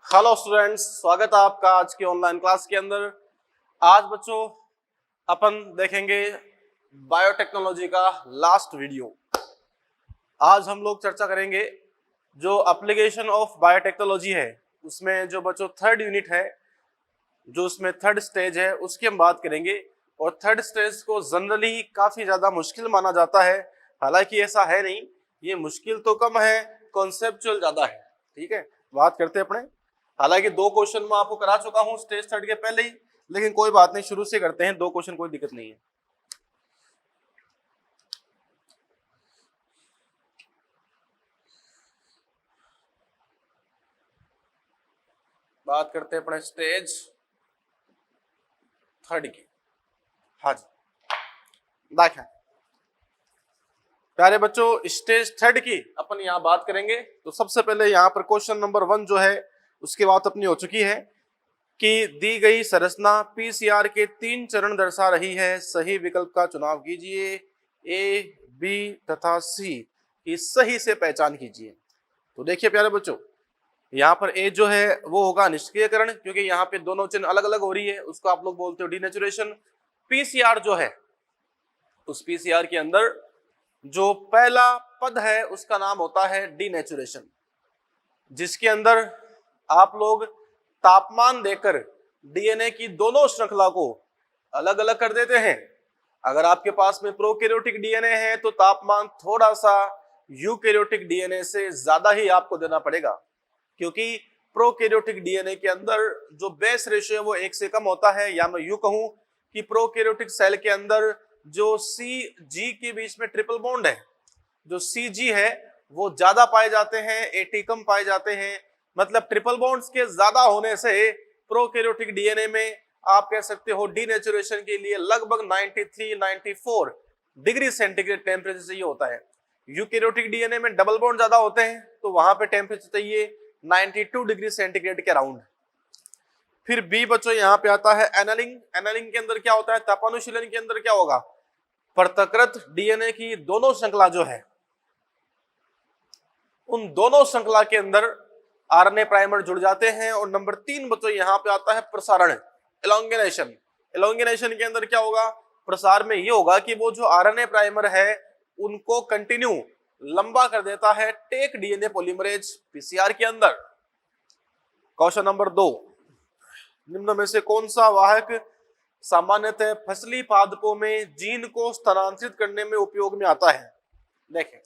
Hello students, स्वागत है आपका आज के ऑनलाइन क्लास के अंदर। आज बच्चों अपन देखेंगे बायोटेक्नोलॉजी का लास्ट वीडियो। आज हम लोग चर्चा करेंगे जो एप्लीकेशन ऑफ बायोटेक्नोलॉजी है, उसमें जो बच्चों थर्ड यूनिट है, जो उसमें थर्ड स्टेज है, उसकी हम बात करेंगे। और थर्ड स्टेज को जनरली काफी ज्यादा मुश्किल माना जाता है, हालांकि ऐसा है नहीं, ये मुश्किल तो कम है, कॉन्सेप्चुअल ज्यादा है। ठीक है, बात करते हैं अपने। हालांकि 2 क्वेश्चन मैं आपको करा चुका हूं स्टेज थर्ड के पहले ही, लेकिन कोई बात नहीं, शुरू से करते हैं। 2 क्वेश्चन, कोई दिक्कत नहीं है। बात करते हैं अपने स्टेज थर्ड की। हाँ जी, देखें प्यारे बच्चों, स्टेज थर्ड की अपन यहाँ बात करेंगे। तो सबसे पहले यहाँ पर क्वेश्चन नंबर 1 जो है उसकी बात अपनी हो चुकी है कि दी गई संरचना पीसीआर के 3 चरण दर्शा रही है, सही विकल्प का चुनाव कीजिए। ए, बी तथा सी की सही से पहचान कीजिए। तो देखिए प्यारे बच्चों, यहाँ पर ए जो है वो होगा निष्क्रियकरण, क्योंकि यहाँ पे दोनों चिन्ह अलग अलग हो रही है, उसको आप लोग बोलते हो डीनेचुरेशन। पीसीआर जो है, उस पीसीआर के अंदर जो पहला पद है उसका नाम होता है डीनेचुरेशन, जिसके अंदर आप लोग तापमान देकर डीएनए की दोनों श्रृंखला को अलग अलग कर देते हैं। अगर आपके पास में प्रोकैरियोटिक डीएनए है तो तापमान थोड़ा सा यूकैरियोटिक डीएनए से ज्यादा ही आपको देना पड़ेगा, क्योंकि प्रोकैरियोटिक डीएनए के अंदर जो बेस रेशियो है वो 1 से कम होता है। या मैं यूं कहूं कि प्रोकैरियोटिक सेल के अंदर जो सी जी के बीच में ट्रिपल बॉन्ड है, जो सी जी है वो ज्यादा पाए जाते हैं, एटी कम पाए जाते हैं। मतलब ट्रिपल बॉन्ड्स के ज्यादा होने से प्रोकैरियोटिक डीएनए में आप कह सकते हो डीनेचुरेशन के लिए लगभग 93-94 डिग्री सेंटीग्रेड टेम्परेचर चाहिए होता है। यूकैरियोटिक डीएनए में डबल बॉन्ड ज्यादा होते हैं तो वहां पे टेम्परेचर चाहिए 92 डिग्री सेंटीग्रेड के अराउंड। फिर बी बच्चों यहाँ पे आता है एनालिंग। एनालिंग के अंदर क्या होता है? तापानुशीलन के अंदर क्या होगा? पृथकृत डीएनए की दोनों श्रृंखला जो है, उन दोनों श्रृंखला के अंदर आरएनए प्राइमर जुड़ जाते हैं। और नंबर 3 बच्चों यहाँ पे आता है प्रसारण, एलोंगेनेशन। एलोंगेनेशन के अंदर क्या होगा? प्रसार में ये होगा कि वो जो आरएनए प्राइमर है उनको कंटिन्यू लंबा कर देता है टेक डीएनए पॉलीमरेज पीसीआर के अंदर। क्वेश्चन नंबर 2, निम्न में से कौन सा वाहक सामान्यतः फसली पादपों में जीन को स्थानांतरित करने में उपयोग में आता है? देखें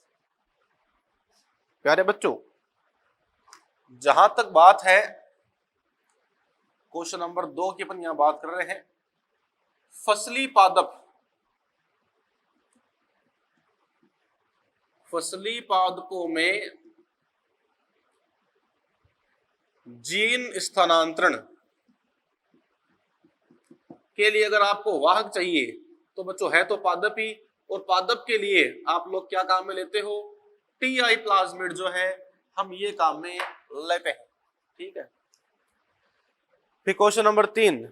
प्यारे बच्चों, जहां तक बात है क्वेश्चन नंबर 2 की, अपन यहां बात कर रहे हैं फसली पादप, फसली पादपों में जीन स्थानांतरण के लिए अगर आपको वाहक चाहिए तो बच्चों है तो पादप ही। और पादप के लिए आप लोग क्या काम में लेते हो? टीआई प्लाज्मिड जो है हम ये काम में लेते हैं। ठीक है, फिर क्वेश्चन नंबर 3,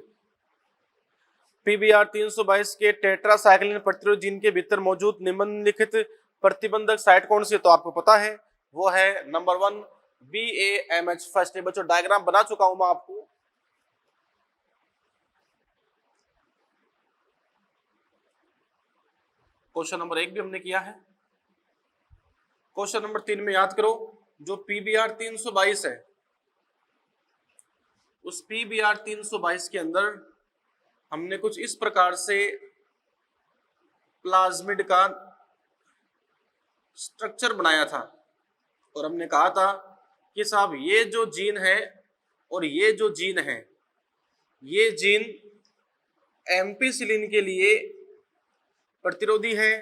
पीबीआर 322 के टेट्रासाइक्लिन प्रतिरोध जीन के भीतर मौजूद निम्नलिखित प्रतिबंधक साइट कौन सी है? तो आपको पता है वो है नंबर 1 BAMH फर्स्ट। बच्चों डायग्राम बना चुका हूं मैं आपको, क्वेश्चन नंबर 1 भी हमने किया है। क्वेश्चन नंबर 3 में याद करो, जो पीबीआर 322 है, उस पीबीआर 322 के अंदर हमने कुछ इस प्रकार से प्लाज्मिड का स्ट्रक्चर बनाया था। और हमने कहा था कि साहब ये जो जीन है और ये जो जीन है, ये जीन एम्पिसिलिन के लिए प्रतिरोधी है,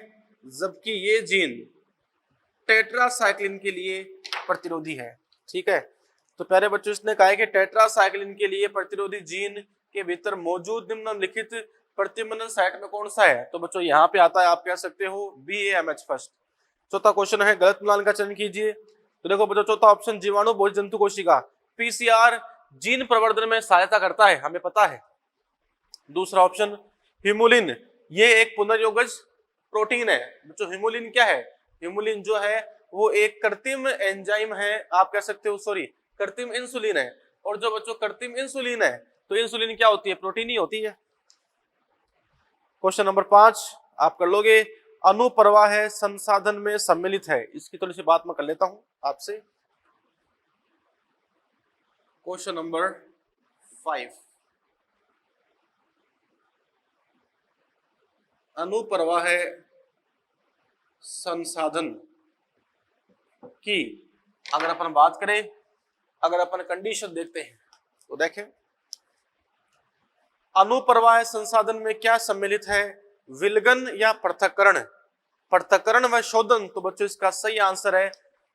जबकि ये जीन टेट्रासाइक्लिन के लिए प्रतिरोधी है। ठीक है, तो प्यारे बच्चों इसने कहा है कि टेट्रासाइक्लिन के लिए प्रतिरोधी जीन के भीतर मौजूद निम्नलिखित प्रतिबंधक साइट में कौन सा है? तो बच्चों यहाँ पे आता है, आप कह सकते हो BAMH फर्स्ट। चौथा क्वेश्चन है गलत मिलान का चयन कीजिए। तो देखो बच्चों, चौथा ऑप्शन जीवाणु भोज जंतु कोशिका, पीसीआर जीन प्रवर्धन में सहायता करता है, हमें पता है। दूसरा ऑप्शन हिमुलिन, ये एक पुनर्योगज प्रोटीन है। बच्चों हिमुलिन क्या है? हिमुलिन जो है वो एक कृत्रिम एंजाइम है, आप कह सकते हो, सॉरी कृत्रिम इंसुलिन है। और जो बच्चों कृत्रिम इंसुलिन है, तो इंसुलिन क्या होती है? प्रोटीन ही होती है। क्वेश्चन नंबर 5 आप कर लोगे। अनुप्रवाह संसाधन में सम्मिलित है, इसकी थोड़ी सी बात मैं कर लेता हूं आपसे। क्वेश्चन नंबर 5, अनुप्रवाह संसाधन की अगर अपन बात करें, अगर अपन कंडीशन देखते हैं तो देखें अनुप्रवाह संसाधन में क्या सम्मिलित है? विलगन या पृथक्करण? पृथक्करण व शोधन। तो बच्चों इसका सही आंसर है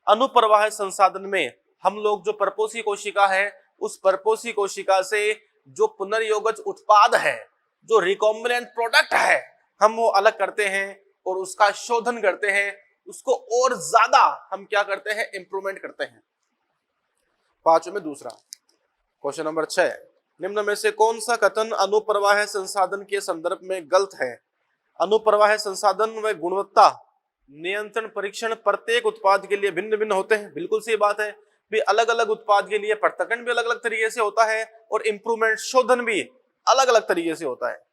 अनुप्रवाह संसाधन में हम लोग जो परपोषी कोशिका है, उस परपोषी कोशिका से जो पुनर्योगज उत्पाद है, जो रिकॉम्बिनेंट प्रोडक्ट है, हम वो अलग करते हैं और उसका शोधन करते हैं, उसको और ज्यादा हम क्या करते हैं? इंप्रूवमेंट करते हैं। 5 में दूसरा क्वेश्चन नंबर 6, निम्न में से कौन सा कथन अनुप्रवाह संसाधन के संदर्भ में गलत है? अनुप्रवाह संसाधन व गुणवत्ता नियंत्रण परीक्षण प्रत्येक उत्पाद के लिए भिन्न भिन्न होते हैं। बिल्कुल सही बात है भी, अलग अलग उत्पाद के लिए पृथक्करण भी अलग अलग तरीके से होता है और इंप्रूवमेंट शोधन भी अलग अलग तरीके से होता है।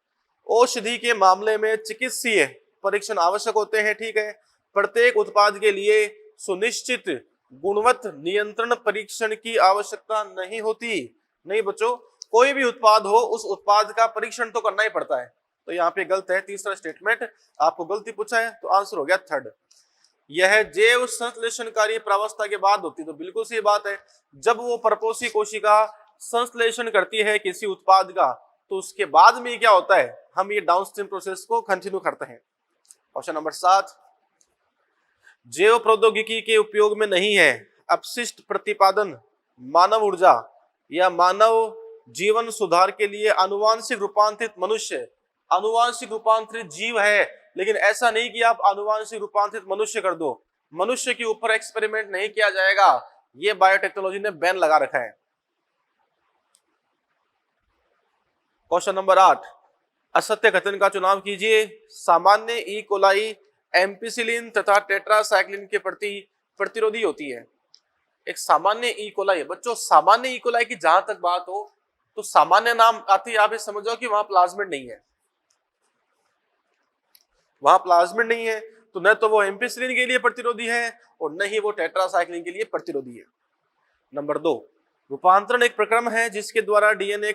औषधि के मामले में चिकित्सीय परीक्षण आवश्यक होते हैं, ठीक है। प्रत्येक उत्पाद के लिए सुनिश्चित गुणवत्ता नियंत्रण परीक्षण की आवश्यकता नहीं होती। नहीं बच्चों, कोई भी उत्पाद हो उस उत्पाद का परीक्षण तो करना ही पड़ता है, तो यहाँ पे गलत है। तीसरा स्टेटमेंट आपको गलती पूछा है, तो आंसर हो गया 3rd। यह जैव संश्लेषणकारी प्रावस्था के बाद होती है, तो बिल्कुल सही बात है। जब वो परपोषी कोशिका संश्लेषण करती है किसी उत्पाद का, तो उसके बाद में क्या होता है? हम ये डाउनस्ट्रीम प्रोसेस को कंटिन्यू करते हैं। क्वेश्चन नंबर 7, जैव प्रौद्योगिकी के उपयोग में नहीं है अपशिष्ट प्रतिपादन मानव ऊर्जा या मानव जीवन सुधार के लिए आनुवांशिक रूपांतरित मनुष्य। आनुवांशिक रूपांतरित जीव है, लेकिन ऐसा नहीं कि आप आनुवांशिक रूपांतरित मनुष्य कर दो। मनुष्य के ऊपर एक्सपेरिमेंट नहीं किया जाएगा, ये बायोटेक्नोलॉजी ने बैन लगा रखा है। क्वेश्चन नंबर 8, असत्य कथन का चुनाव कीजिए। सामान्य ई कोलाई एम्पिसिलिन तथा टेट्रासाइक्लिन के प्रति प्रतिरोधी होती है। एक सामान्य ई कोलाई, बच्चों सामान्य ई कोलाई की जहां तक बात हो, तो सामान्य नाम आती है, आप ये समझ जाओ कि वहां प्लाज्मिड नहीं है, वहां प्लाज्मिड नहीं है, तो न तो वो एम्पिसिलिन के लिए प्रतिरोधी है और न ही वो टेट्रासाइक्लिन के लिए प्रतिरोधी है। नंबर 2, रूपांतरण एक प्रक्रम है जिसके द्वारा डीएनए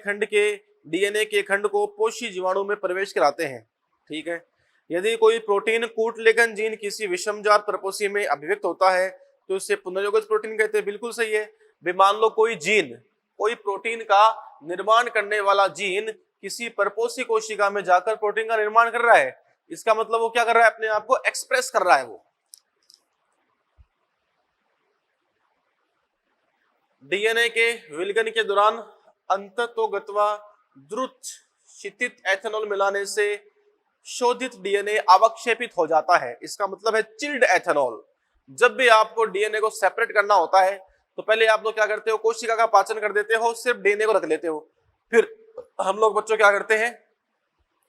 के खंड को पोषी जीवाणु में प्रवेश कराते हैं, ठीक है। यदि कोई प्रोटीन कूटलेखन जीन किसी विषमजात प्रपोषी में अभिव्यक्त होता है तो इसे पुनर्योगज प्रोटीन कहते हैं। बिल्कुल सही है। भी मान लो कोई जीन, कोई प्रोटीन का निर्माण करने वाला जीन किसी परपोषी कोशिका में जाकर प्रोटीन का निर्माण कर रहा है, इसका मतलब वो क्या कर रहा है? अपने आप को एक्सप्रेस कर रहा है। वो डीएनए के विलगन के दौरान अंततोगत्वा द्रुत शीतित एथेनॉल मिलाने से शोधित डीएनए अवक्षेपित हो जाता है। इसका मतलब है चिल्ड एथेनॉल। जब भी आपको डीएनए को सेपरेट करना होता है तो पहले आप लोग क्या करते हो? कोशिका का पाचन कर देते हो, सिर्फ डीएनए को रख लेते हो। फिर हम लोग बच्चों क्या करते हैं?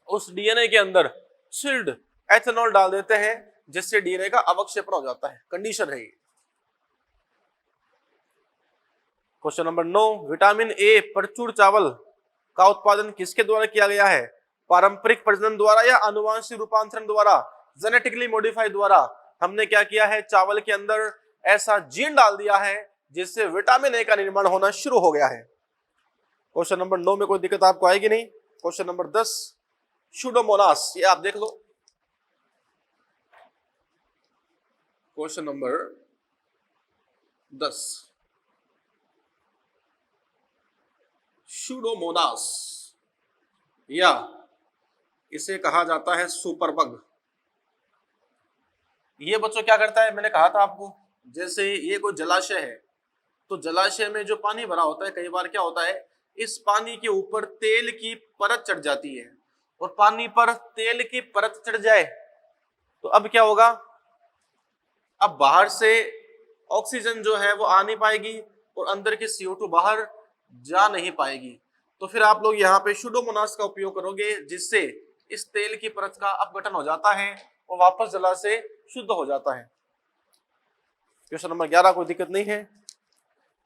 उस डीएनए के अंदर चिल्ड एथेनॉल डाल देते हैं, जिससे डीएनए का अवक्षेपण हो जाता है। कंडीशन है ये। क्वेश्चन नंबर 9, विटामिन ए प्रचुर चावल का उत्पादन किसके द्वारा किया गया है? पारंपरिक प्रजनन द्वारा या आनुवांशिक रूपांतरण द्वारा, जेनेटिकली मॉडिफाइड द्वारा? हमने क्या किया है? चावल के अंदर ऐसा जीन डाल दिया है जिससे विटामिन ए का निर्माण होना शुरू हो गया है। क्वेश्चन नंबर 9 में कोई दिक्कत आपको आएगी नहीं। क्वेश्चन नंबर 10, सूडोमोनास, ये आप देख लो। क्वेश्चन नंबर 10, सूडोमोनास या इसे कहा जाता है सुपरबग। ये बच्चों क्या करता है? मैंने कहा था आपको, जैसे ये कोई जलाशय है, तो जलाशय में जो पानी भरा होता है, कई बार क्या होता है, इस पानी के ऊपर तेल की परत चढ़ जाती है, और पानी पर तेल की परत चढ़ जाए तो अब क्या होगा? अब बाहर से ऑक्सीजन जो है वो आ नहीं पाएगी और अंदर की CO2 बाहर जा नहीं पाएगी। तो फिर आप लोग यहाँ पे सूडोमोनास का उपयोग करोगे, जिससे इस तेल की परत का अपघटन हो जाता है और वापस जला से शुद्ध हो जाता है। क्वेश्चन नंबर 11 कोई दिक्कत नहीं है।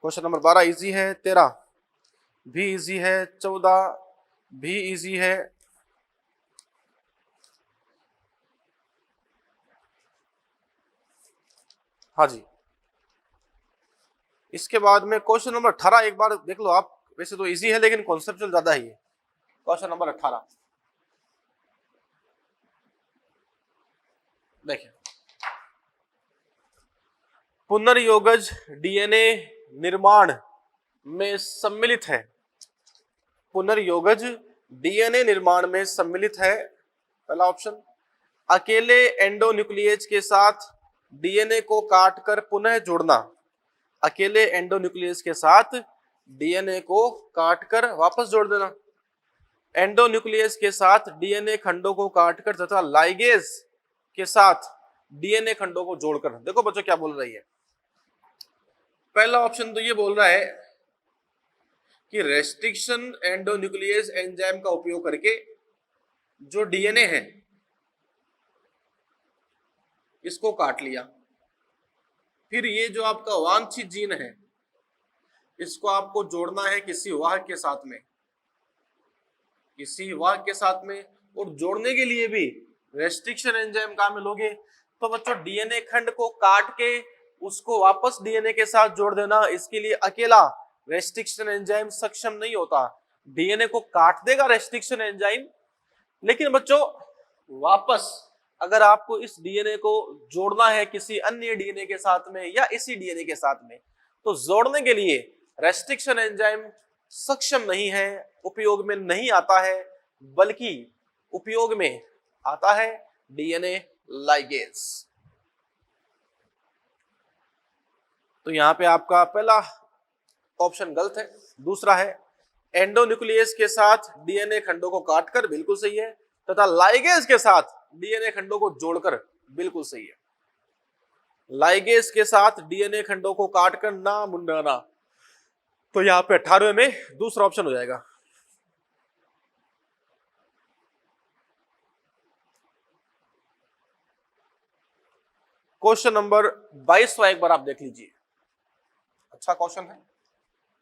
क्वेश्चन नंबर 12 इजी है। 13, भी इजी है, 14 भी इजी है। हाँ जी, इसके बाद में क्वेश्चन नंबर 18 एक बार देख लो आप, वैसे तो इजी है लेकिन कॉन्सेप्चुअल ज्यादा ही है। क्वेश्चन नंबर 18 देखिए, पुनर्योगज डीएनए निर्माण में सम्मिलित है। पुनर्योगज डीएनए निर्माण में सम्मिलित है, पहला ऑप्शन। अकेले एंडोन्यूक्लियस के साथ डीएनए को काटकर पुनः जोड़ना। अकेले एंडोन्यूक्लियस के साथ डीएनए को काटकर वापस जोड़ देना। एंडोन्यूक्लियस के साथ डीएनए खंडों को काटकर तथा लाइगेज के साथ डीएनए खंडों को जोड़कर। देखो बच्चों क्या बोल रही है, पहला ऑप्शन तो ये बोल रहा है कि रेस्ट्रिक्शन एंडोन्यूक्लियस एंजाइम का उपयोग करके जो डीएनए है इसको काट लिया, फिर ये जो आपका वांछित जीन है इसको आपको जोड़ना है किसी वाहक के साथ में, किसी वाहक के साथ में, और जोड़ने के लिए भी रेस्ट्रिक्शन एंजाइम काम में लोगे। तो बच्चों डीएनए खंड को काट के उसको वापस डीएनए के साथ जोड़ देना, इसके लिए अकेला रेस्ट्रिक्शन एंजाइम सक्षम नहीं होता। डीएनए को काट देगा रेस्ट्रिक्शन एंजाइम, लेकिन बच्चों वापस अगर आपको इस डीएनए को जोड़ना है किसी अन्य डीएनए के साथ में या इसी डीएनए के साथ में, तो जोड़ने के लिए रेस्ट्रिक्शन एंजाइम सक्षम नहीं है, उपयोग में नहीं आता है, बल्कि उपयोग में आता है डीएनए लाइगेज। तो यहां पे आपका पहला ऑप्शन गलत है। दूसरा है एंडोन्यूक्लियस के साथ डीएनए खंडों को काटकर, बिल्कुल सही है, तथा लाइगेज के साथ डीएनए खंडों को जोड़कर, बिल्कुल सही है। लाइगेज के साथ डीएनए खंडों को काटकर ना मुंडाना, तो यहां पे 18वें में दूसरा ऑप्शन हो जाएगा। क्वेश्चन नंबर 22 एक बार आप देख लीजिए, अच्छा क्वेश्चन है,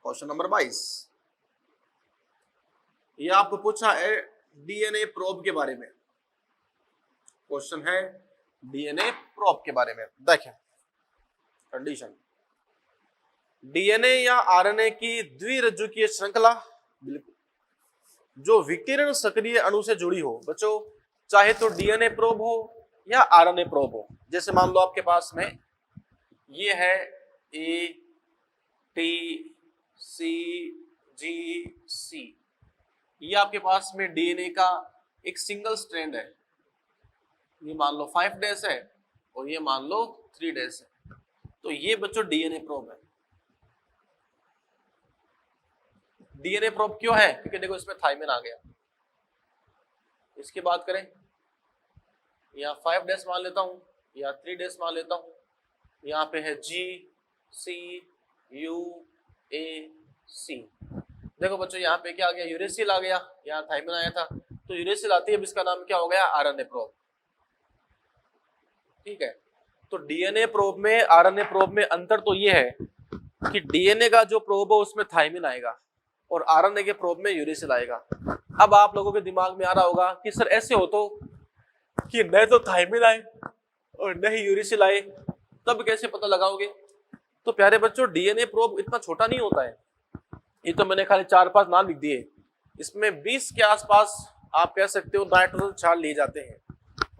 क्वेश्चन नंबर 22। ये आपको पूछा है डीएनए प्रोब के बारे में, क्वेश्चन है डीएनए प्रोब के बारे में। देखें कंडीशन, डीएनए या आरएनए की द्विरज्जुकीय श्रृंखला बिल्कुल जो विकिरण सक्रिय अणु से जुड़ी हो। बच्चों चाहे तो डीएनए प्रोब हो या आरएनए प्रोब हो, जैसे मान लो आपके पास में ये है ए टी सी जी सी, ये आपके पास में डीएनए का एक सिंगल स्ट्रैंड है, ये मान लो 5 डेज है और ये मान लो 3 डेज है, तो ये बच्चों डीएनए प्रोब है। डीएनए प्रोब क्यों है? क्योंकि देखो इसमें थाइमिन आ गया। इसकी बात करें, यहाँ 5 डेज मान लेता हूँ या 3 डेज मान लेता हूँ, यहाँ पे है जी सी यू ए सी। देखो बच्चों यहाँ पे क्या आ गया, यूरेसिल आ गया, यहाँ थाइमिन आया था, तो यूरेसिल आती है, अब इसका नाम क्या हो गया, आरएनए प्रोब। ठीक है, तो डीएनए प्रोब में आरएनए प्रोब में अंतर तो ये है कि डीएनए का जो प्रोब है उसमें थाइमिन आएगा और आरएनए के प्रोब में यूरेसिल आएगा। अब आप लोगों के दिमाग में आ रहा होगा कि सर ऐसे हो तो कि न तो थाइमिन आए और न ही यूरेसिल आए, तब कैसे पता लगाओगे? तो प्यारे बच्चों डीएनए प्रोब इतना छोटा नहीं होता है, ये तो मैंने खाली 4-5 नाम लिख दिए, इसमें 20 के आसपास आप कह सकते हो नाइट्रोजन क्षार लिए जाते हैं,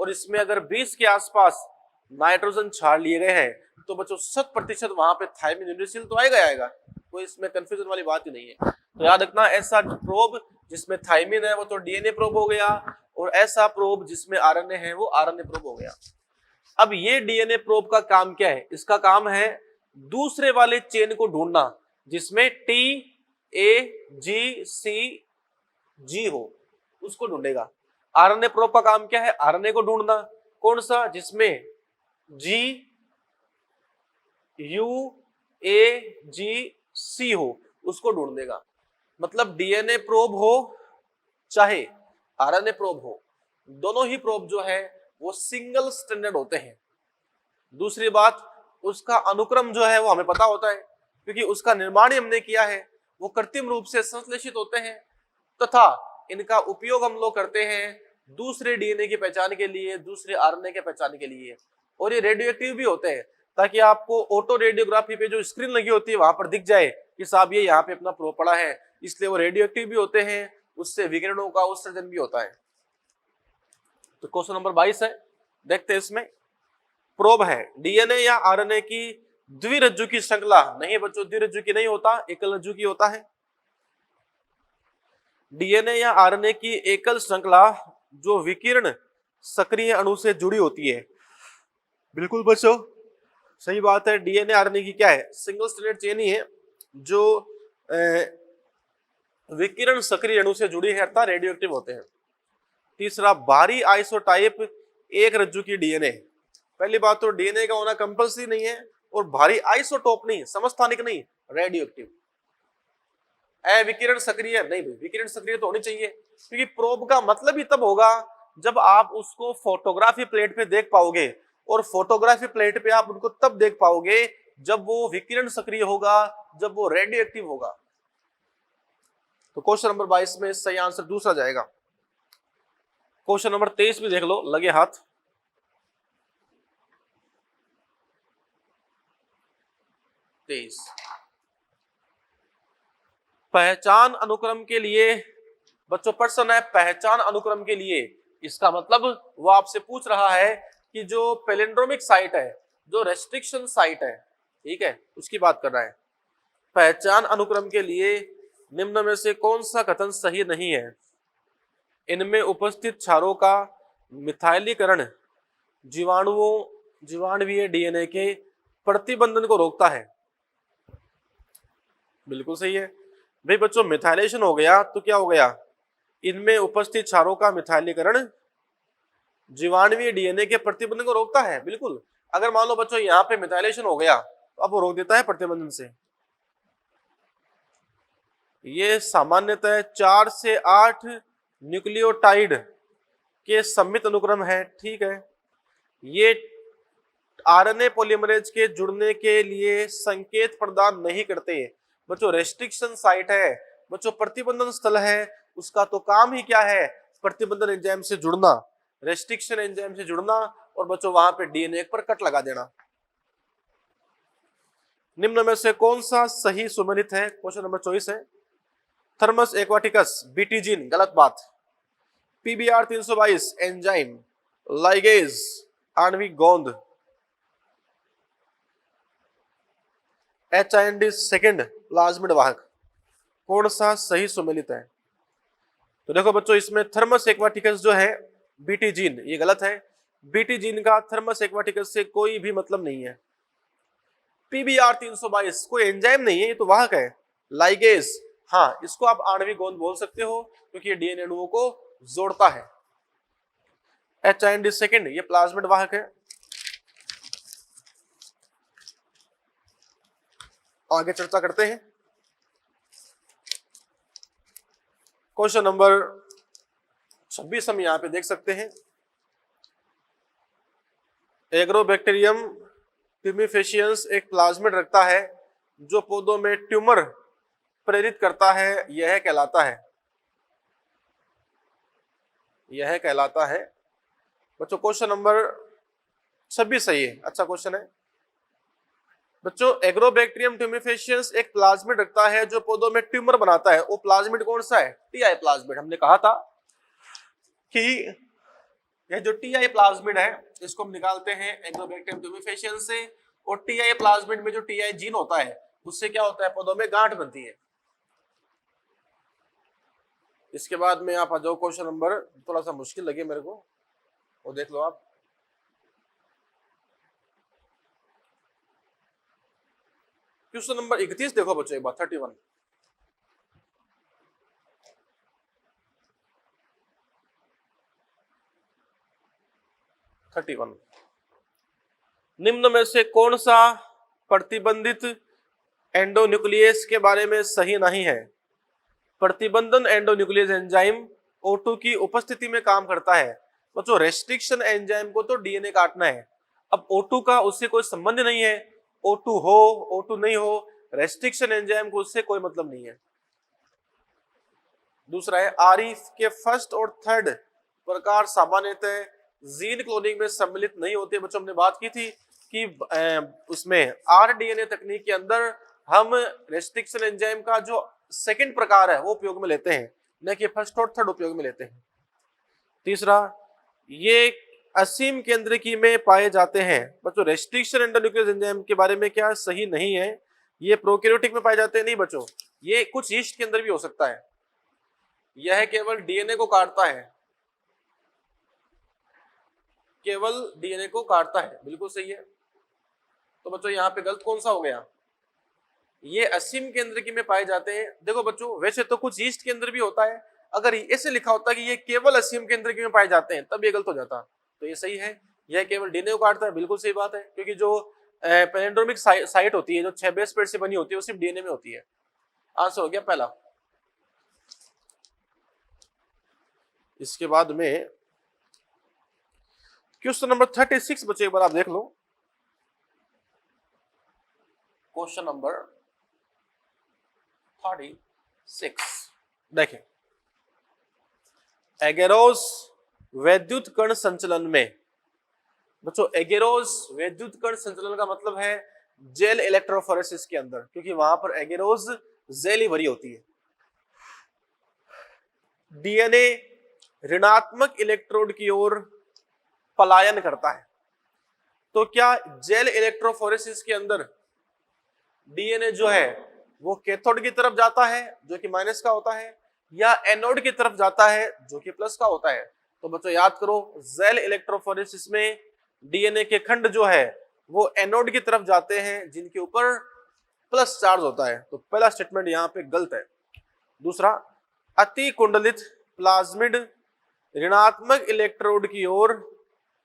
और इसमें अगर 20 के आसपास नाइट्रोजन क्षार लिए गए हैं तो बच्चों 100% वहां पे थाइमिन यूरेसिल तो आएगा आएगा, कोई इसमें कंफ्यूजन वाली बात ही नहीं है। तो याद रखना, ऐसा प्रोब जिसमें थाइमिन है वो तो डीएनए प्रोब हो गया, और ऐसा प्रोब जिसमें आरएनए है वो आरएनए प्रोब हो गया। अब ये डीएनए प्रोब का काम क्या है? इसका काम है दूसरे वाले चेन को ढूंढना जिसमें टी ए जी सी जी हो, उसको ढूंढेगा। आरएनए प्रोब का काम क्या है? आरएनए को ढूंढना, कौन सा? जिसमें जी यू ए जी सी हो, उसको ढूंढ देगा। मतलब डीएनए प्रोब हो चाहे आरएनए प्रोब हो, दोनों ही प्रोब जो है वो सिंगल स्टैंडर्ड होते हैं। दूसरी बात, उसका अनुक्रम जो है वो हमें पता होता है क्योंकि उसका निर्माण ही हमने किया है। वो कृत्रिम रूप से संश्लेषित होते हैं तथा इनका उपयोग हम लोग करते हैं दूसरे डीएनए की पहचान के लिए, दूसरे आरएनए के पहचान के लिए। और ये रेडियो एक्टिव भी होते हैं ताकि आपको ऑटो रेडियोग्राफी पे जो स्क्रीन लगी होती है वहां पर दिख जाए कि साहब ये यहाँ पे अपना प्रोब पड़ा है, इसलिए वो रेडियो एक्टिव भी होते हैं, उससे विकिरणों का उत्सर्जन भी होता है। तो क्वेश्चन नंबर 22 है, देखते हैं इसमें। प्रोब है डीएनए या आरएनए की द्विरज्जु की श्रृंखला। नहीं बच्चों, द्विरज्जु की नहीं होता, एकल रज्जु की होता है। डीएनए या आरएनए की एकल श्रृंखला जो विकिरण सक्रिय अणु से जुड़ी होती है। बिल्कुल बच्चों सही बात है। डीएनए आरएनए की क्या है, सिंगल स्ट्रैंडेड चेन ही है जो विकिरण सक्रिय अणु से जुड़ी है अर्थात रेडियो एक्टिव होते हैं। तीसरा, भारी आइसोटाइप एक रज्जु की डीएनए। पहली बात तो डीएनए का होना कंपल्सरी नहीं है और भारी आइसोटोप नहीं, समस्थानिक नहीं, रेडियो एक्टिव। विकिरण सक्रिय नहीं भाई, विकिरण सक्रिय तो होनी चाहिए क्योंकि प्रोब का मतलब ही तब होगा जब आप उसको फोटोग्राफी प्लेट पे देख पाओगे, और फोटोग्राफी प्लेट पे आप उनको तब देख पाओगे जब वो विकिरण सक्रिय होगा, जब वो रेडियो एक्टिव होगा। तो क्वेश्चन नंबर 22 में सही आंसर दूसरा जाएगा। क्वेश्चन नंबर 23 भी देख लो, लगे हाथ। पहचान अनुक्रम के लिए बच्चों प्रश्न है, पहचान अनुक्रम के लिए। इसका मतलब वो आपसे पूछ रहा है कि जो पैलिंड्रोमिक साइट है, जो रेस्ट्रिक्शन साइट है, ठीक है, उसकी बात कर रहा है। पहचान अनुक्रम के लिए निम्न में से कौन सा कथन सही नहीं है? इनमें उपस्थित क्षारों का मिथाइलीकरण जीवाणुवीय डीएनए के प्रतिबंधन को रोकता है। बिल्कुल सही है भाई बच्चों, मिथाइलेशन हो गया तो क्या हो गया, इनमें उपस्थित क्षारों का मिथाइलीकरण जीवाणुवीय डीएनए के प्रतिबंधन को रोकता है। बिल्कुल, अगर मान लो बच्चों यहाँ पे मिथाइलेशन हो गया तो अब वो रोक देता है प्रतिबंधन से। ये सामान्यतः 4 से 8 न्यूक्लियोटाइड के सम्मिलित अनुक्रम है, ठीक है। ये आरएनए पॉलीमरेज के जुड़ने के लिए संकेत प्रदान नहीं करते। बच्चों रेस्ट्रिक्शन साइट है, बच्चों प्रतिबंधन स्थल है, उसका तो काम ही क्या है, प्रतिबंधन एंजाइम से जुड़ना, रेस्ट्रिक्शन एंजाइम से जुड़ना, और बच्चों वहां पे डीएनए पर कट लगा देना। निम्न में से कौन सा सही सुमेलित है? क्वेश्चन नंबर 24 है। थर्मस एक्वाटिकस बीटीजीन, गलत बात। पीबीआर 322 एंजाइम, लाइगेज आणविक गोंद, HIND सेकंड प्लाज्मिड वाहक, कौन सा सही सुमेलित है? तो देखो बच्चों इसमें थर्मस एक्वाटिकस जो है बीटीजीन, ये गलत है। बीटीजीन का थर्मस एक्वाटिकस से कोई भी मतलब नहीं है। पीबीआर 322 कोई एंजाइम नहीं है, ये तो वाहक है। लाइगेज, हाँ इसको आप आणविक गोंद बोल सकते हो क्योंकि ये डीएनए अणुओं को जोड़ता है। HIND सेकंड ये प्लाज्मिड वाहक है। आगे चर्चा करते हैं। क्वेश्चन नंबर 26 हम यहां पे देख सकते हैं। एग्रोबैक्टीरियम ट्यूमिफेशियंस एक प्लाज्मिड रखता है जो पौधों में ट्यूमर प्रेरित करता है, यह कहलाता है। बच्चों क्वेश्चन नंबर 26 सही है, अच्छा क्वेश्चन है। बच्चों एग्रोबैक्टीरियम ट्यूमिफेशियंस एक प्लाज्मिड रखता है जो पौधों में ट्यूमर बनाता है, वो प्लाज्मिड कौन सा है? TI plasmid. हमने कहा था कि यह जो टीआई प्लाज्मिड है इसको हम निकालते हैं एग्रोबैक्टीरियम ट्यूमिफेशियंस से, और टीआई प्लाज्मिड में जो टीआई जीन होता है उससे क्या होता है, पौधों में गांठ बनती है। इसके बाद में आप आ जाओ क्वेश्चन नंबर, थोड़ा सा मुश्किल लगे मेरे को, वो देख लो आप। क्वेश्चन नंबर 31 देखो बच्चों एक बार, 31। निम्न में से कौन सा प्रतिबंधित एंडोन्यूक्लियस के बारे में सही नहीं है? प्रतिबंधन एंडोन्यूक्लियस एंजाइम O2 की उपस्थिति में काम करता है। बच्चों रेस्ट्रिक्शन एंजाइम को तो डीएनए काटना है, अब O2 का उससे कोई संबंध नहीं है। O2 हो O2 नहीं हो, रेस्ट्रिक्शन एंजाइम को उससे कोई मतलब नहीं है। दूसरा है आरई के फर्स्ट और थर्ड प्रकार सामान्यतः जीन क्लोनिंग में सम्मिलित नहीं होते। बच्चों हमने बात की थी कि उसमें आरडीएनए तकनीक के अंदर हम रेस्ट्रिक्शन एंजाइम का जो सेकंड प्रकार है वो उपयोग में लेते हैं, न कि फर्स्ट और थर्ड उपयोग में लेते हैं। तीसरा, ये असीम केंद्रकी में पाए जाते हैं। बच्चों रेस्ट्रिक्शन एंडोन्यूक्लियस एंजाइम के बारे में क्या सही नहीं है, ये प्रोकैरियोटिक में पाए जाते हैं। नहीं बच्चों, ये कुछ यीस्ट के अंदर भी हो सकता है। यह केवल डीएनए को काटता है, केवल डीएनए को काटता है, बिल्कुल सही है। तो बच्चों यहाँ पे गलत कौन सा हो गया, ये असीम केंद्रकी में पाए जाते हैं। देखो बच्चों, वैसे तो कुछ यीस्ट के अंदर भी होता है, अगर ऐसे लिखा होता कि ये केवल असीम केंद्रकी में पाए जाते हैं तब ये गलत हो जाता। तो ये सही है, यह केवल डीएनए को काटता है, बिल्कुल सही बात है। क्योंकि जो पैलिंड्रोमिक साइट होती है, जो 6 बेस पेयर से बनी होती है, वो सिर्फ डीएनए में होती है। आंसर हो गया पहला। इसके बाद में क्वेश्चन नंबर 36 बच्चों एक बार आप देख लो। क्वेश्चन नंबर 36 देखें, एगेरोस वैद्युत कण संचलन में। बच्चों एगेरोस वैद्युत कण संचलन का मतलब है जेल इलेक्ट्रोफोरेसिस के अंदर, क्योंकि वहां पर एगेरोस जेल ही भरी होती है। डीएनए ऋणात्मक इलेक्ट्रोड की ओर पलायन करता है। तो क्या जेल इलेक्ट्रोफोरेसिस के अंदर डीएनए जो है वो कैथोड की तरफ जाता है जो कि माइनस का होता है, या एनोड की तरफ जाता है जो कि प्लस का होता है? तो बच्चों याद करो, जेल इलेक्ट्रोफोरेसिस में डीएनए के खंड जो है वो एनोड की तरफ जाते हैं जिनके ऊपर प्लस चार्ज होता है। तो पहला स्टेटमेंट यहाँ पे गलत है। दूसरा, अति कुंडलित प्लाज्मिड ऋणात्मक इलेक्ट्रोड की ओर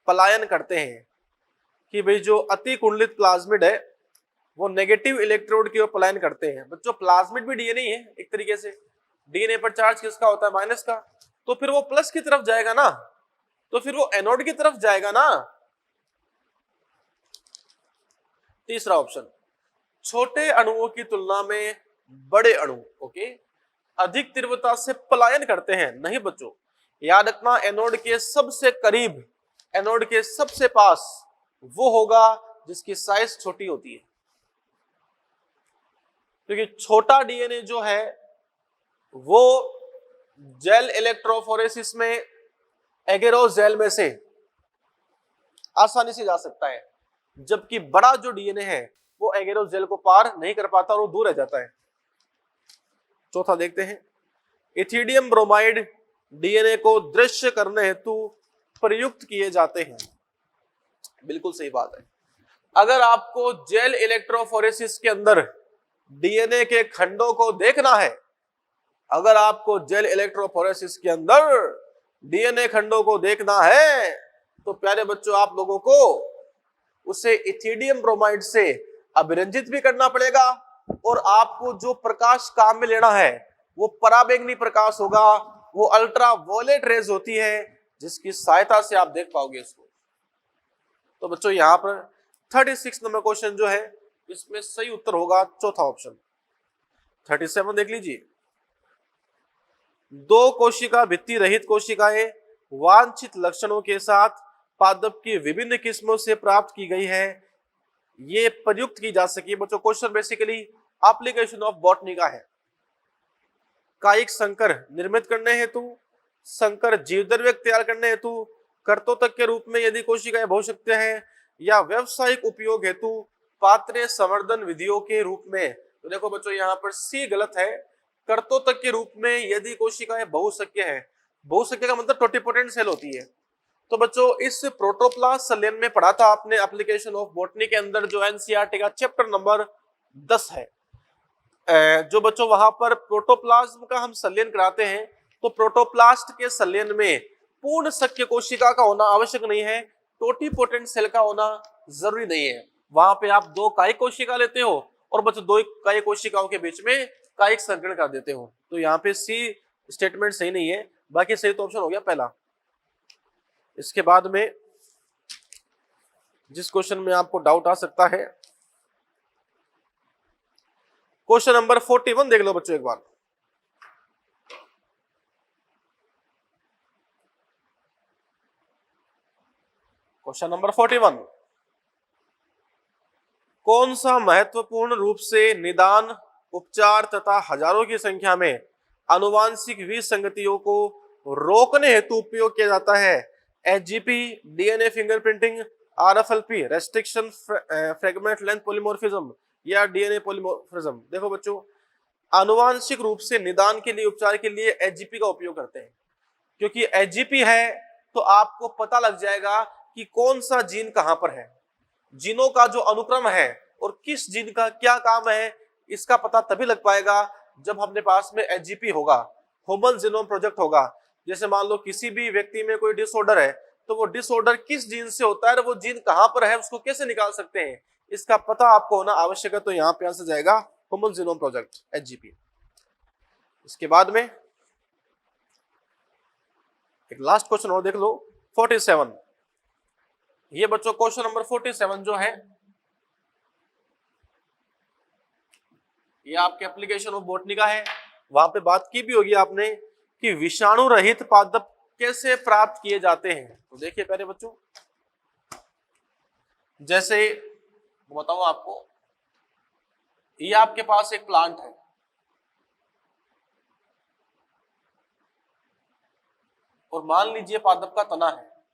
पलायन करते हैं, कि भाई जो अति कुंडलित प्लाज्मिड है वो नेगेटिव इलेक्ट्रोड की ओर पलायन करते हैं। बच्चों प्लाज्मिड भी डीएनए है एक तरीके से, डीएनए पर चार्ज किसका होता है, माइनस का, तो फिर वो प्लस की तरफ जाएगा ना, तो फिर वो एनोड की तरफ जाएगा ना। तीसरा ऑप्शन, छोटे अणुओं की तुलना में बड़े अणु ओके अधिक तीव्रता से पलायन करते हैं। नहीं बच्चों, याद रखना, एनोड के सबसे करीब, एनोड के सबसे पास वो होगा जिसकी साइज छोटी होती है, क्योंकि छोटा डीएनए जो है वो जेल इलेक्ट्रोफोरेसिस में एगेरोस जेल में से आसानी से जा सकता है, जबकि बड़ा जो डीएनए है वो एगेरोस जेल को पार नहीं कर पाता और वो दूर रह जाता है। चौथा देखते हैं, इथिडियम ब्रोमाइड डीएनए को दृश्य करने हेतु प्रयुक्त किए जाते हैं। बिल्कुल सही बात है। अगर आपको जेल इलेक्ट्रोफोरेसिस के अंदर डीएनए के खंडों को देखना है, अगर आपको जेल इलेक्ट्रोफोरेसिस के अंदर डीएनए खंडों को देखना है, तो प्यारे बच्चों आप लोगों को उसे इथिडियम ब्रोमाइड से अभिरंजित भी करना पड़ेगा, और आपको जो प्रकाश काम में लेना है वो पराबैंगनी प्रकाश होगा, वो अल्ट्रा वोलेट रेज होती है जिसकी सहायता से आप देख पाओगे इसको। तो बच्चों यहाँ पर 36 नंबर क्वेश्चन जो है इसमें सही उत्तर होगा चौथा ऑप्शन। 37 देख लीजिए, दो कोशिका भित्ति रहित कोशिकाएं वांछित लक्षणों के साथ पादप की विभिन्न किस्मों से प्राप्त की गई है, ये प्रयुक्त की जा सकी। बच्चों question basically application of botany का है। कायिक संकर निर्मित करने हेतु, संकर जीवद्रव्य तैयार करने हेतु, कर्तोतक के रूप में यदि कोशिकाएं बहुशक्ति हैं, या व्यवसायिक उपयोग हेतु पात्रे संवर्धन विधियों के रूप में। तो देखो बच्चों यहाँ पर सी गलत है, कर्तोतक के रूप में यदि कोशिकाएं बहुसंख्य है, बहुसंख्य का मतलब टोटिपोटेंट सेल होती है। तो बच्चों इस प्रोटोप्लास्ट संलयन में पढ़ा था आपने एप्लीकेशन ऑफ बॉटनी के अंदर, जो एनसीईआरटी का चैप्टर नंबर 10 है। जो बच्चों वहां पर प्रोटोप्लाज्म का हम संलयन कराते हैं, तो प्रोटोप्लास्ट के संलयन में पूर्ण सक्रिय कोशिका का होना आवश्यक नहीं है, टोटिपोटेंट सेल का होना जरूरी नहीं है। वहां पे आप दो कायिक कोशिका लेते हो और बच्चों दो कायिक कोशिकाओं के बीच में कायिक संकरण कर देते हो। तो यहाँ पे सी स्टेटमेंट सही नहीं है, बाकी सही तो ऑप्शन हो गया पहला। इसके बाद में जिस क्वेश्चन में आपको डाउट आ सकता है, क्वेश्चन नंबर 41 देख लो बच्चों एक बार। क्वेश्चन नंबर 41, कौन सा महत्वपूर्ण रूप से निदान, उपचार तथा हजारों की संख्या में आनुवांशिक विसंगतियों को रोकने हेतु उपयोग किया जाता है? HGP, DNA fingerprinting, RFLP restriction fragment length polymorphism या डीएनए पॉलीमॉर्फिज्म। देखो बच्चों, आनुवांशिक रूप से निदान के लिए, उपचार के लिए एचजीपी का उपयोग करते हैं, क्योंकि एचजीपी है तो आपको पता लग जाएगा कि कौन सा जीन कहां पर है, जीनों का जो अनुक्रम है और किस जीन का क्या काम है, इसका पता तभी लग पाएगा जब अपने पास में एचजीपी होगा, ह्यूमन जीनोम प्रोजेक्ट होगा। जैसे मान लो किसी भी व्यक्ति में कोई डिसऑर्डर है, तो वो डिसऑर्डर किस जीन से होता है और वो जीन कहां पर है, उसको कैसे निकाल सकते हैं, इसका पता आपको होना आवश्यक है। तो यहाँ पे आंसर जाएगा ह्यूमन जीनोम प्रोजेक्ट, एचजीपी। इसके बाद में एक लास्ट क्वेश्चन और देख लो, 47। ये बच्चों क्वेश्चन नंबर 47 जो है, ये आपके एप्लीकेशन ऑफ बॉटनी का है। वहां पे बात की भी होगी आपने कि विषाणु रहित पादप कैसे प्राप्त किए जाते हैं। तो देखिए पहले बच्चों, जैसे बताऊं आपको, ये आपके पास एक प्लांट है, और मान लीजिए पादप का तना है,